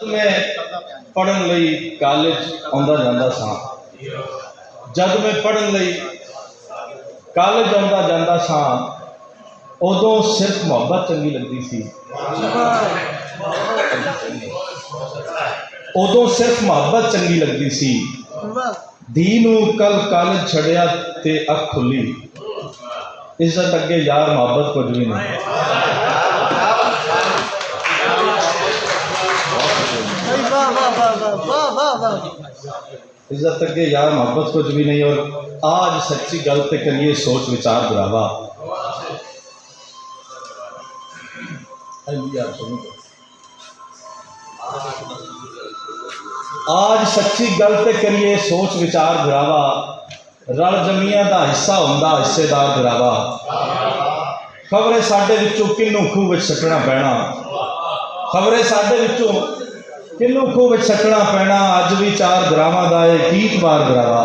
मैं पढ़न लई कॉलेज आउंदा जांदा सां। जद मैं पढ़न लई कॉलेज आउंदा जांदा सां उदों सिर्फ मुहब्बत चंगी लगती सी। उदों सिर्फ मुहब्बत चंगी लगती सी। धी नूं कल कॉलेज छड़िया ते अख खुली, इज्जत अगे यार मुहब्बत कुछ भी नहीं। इज्जत अगे यार मोहब्बत कुछ भी नहीं। और आज सच्ची गल ते करिए सोच विचार बुरावा। आज सच्ची गल ते करिए सोच विचार बुरावा। रल जमिया का हिस्सा हुंदा हिस्सेदार बुरावा। खबरे साडे विचों किन्नू खूह विच सट्टना पैना। खबरे साडे विचों किन्नू खूह विच सट्टना पैना। अज भी चार ग्रामां दा है गीत बार बुरावा।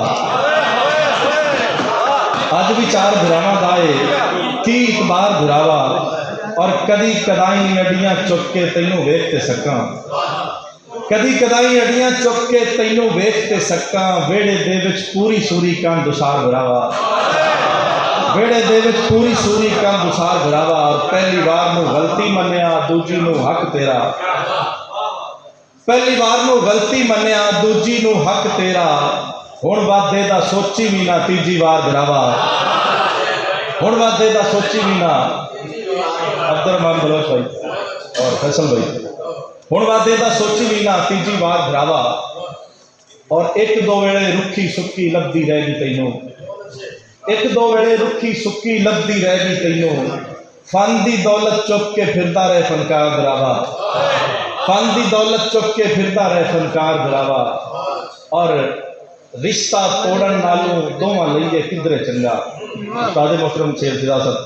अज भी चार ग्रामां दा है गीत बार बुरावा। और कदी कदाई अड्डियां चुक के तैनू वेख ते सकां। कदी कदाई अड्डियां चुक के तैनू वेख ते सकां। वेड़े दे विच पूरी सूरी कंध दुसार बुरावा। वेड़े दे विच पूरी सूरी कंध दुसार बुरावा। और पहली बार नूं गलती मन्निया दूजी नूं हक तेरा। पहली बार नूं गलती मन्निया दूजी नूं हक तेरा। हुण वादे दा सोची भी ना तीजी बार बुरावा। हुण वादे दा सोची भी ना अब्दुर्रहमान बलोच भाई और फैसल भाई। हुण वादे दा सोची भी ना तीजी बार बुरावा। और एक दो वेले रुखी सुक्की लभदी रह गई तैनू। एक दो वेले रुखी सुक्की लभदी रह गई तैनू। फन दी दौलत चुक के फिरदा रहे फनकार बुरावा। फन दी दौलत चुक के फिरदा रहे फनकार बुरावा। और रिश्ता तोड़न नालों दोवां लईए किधरे चंगा। उस्ताद मोहतरम शेर फिरासत।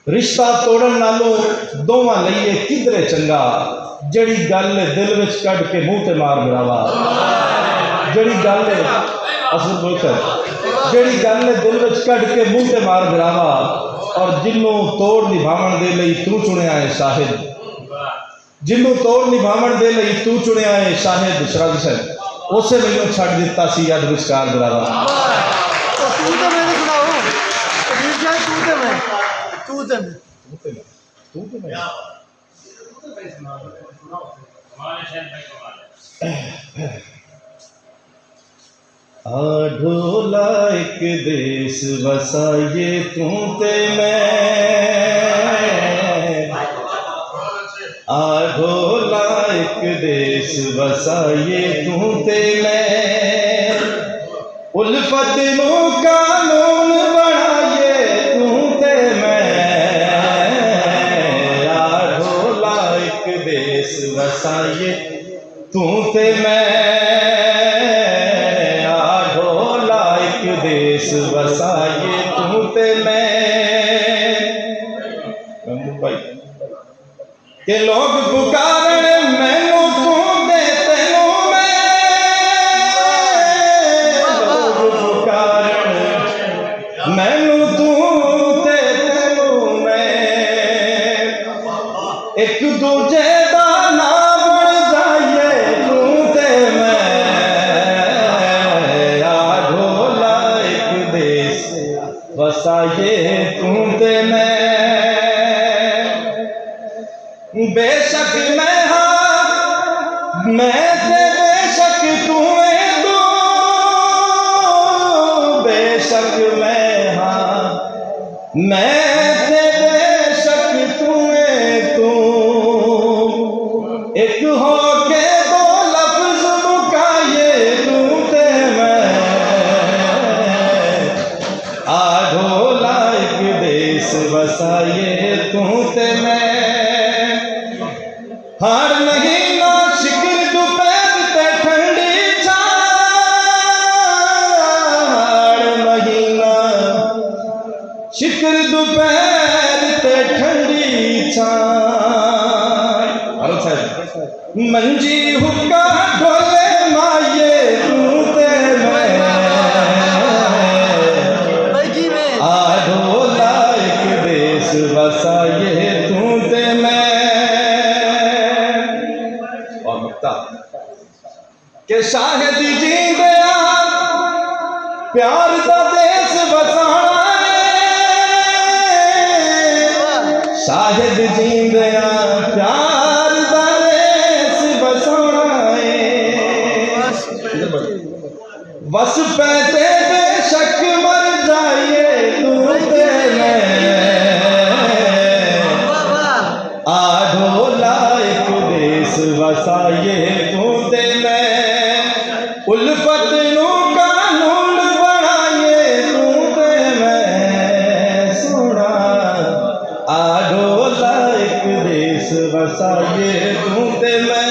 रिश्ता तोड़न नालों दोवां लईए किधरे चंगा। जड़ी गल दिल विच कढ़ के मुंह ते मार बुरावा। जड़ी गल असर बोलकर जड़ी गल दिल विच कढ़ के मुंह ते मार बुरावा। और जिन्नू तोड़ निभावन दे लई तू चुनिया है शाहिद। जिन्नू तोड़ निभावन दे लई तू चुनिया है शाहिद। शराब हुसैन उसे मैनू छड्ड दिता सी अज विचकार बुरावा। ढोला एक देश वसाइए तू ते मैं। ढोला एक देश वसाइए तू ते मैं। उल्फत नू कानून बनाइए तू ते मैं। ढोला एक देश वसाइए तू ते मैं। ढोला एक देश वसाइए तू ते मैं। के लोग पुकारन मैनू तू दे तेनू मैं। लोग पुकारन मैनू तू दे तेनू मैं। एक दूजे दा नाम बन जाइए तू ते मैं। ढोला एक देश वसाइए तू ते मैं। बेशक मैं हाँ मैं ते बेशक तू है तू। बेशक मैं हाँ मैं ते बेशक तू है तू। एक हो के दो लफ्ज मुकाइए तू ते मैं। ढोला एक देश वसाइए तू ते मैं। हर महीना शिकर दोपहर ते ठंडी छां। हर महीना शिकर दोपहर ते ठंडी छां। मंजी हुक्का ढोले माइए तू ते मैं। ढोला एक देश वसाइए तू ते मैं। और मुक्ता कि शाहिद जींदे प्यार दा देश बसाना है, शाहिद जींदे प्यार दा देश बसाना है। बस पैते बेशक मर जाइए तू ते मैं, आढोला एक देश वसाइए तू ते मैं, उल्फत नू कानून बनाइए तू ते मैं सोना, आढोला एक देश वसाइए तू ते मैं।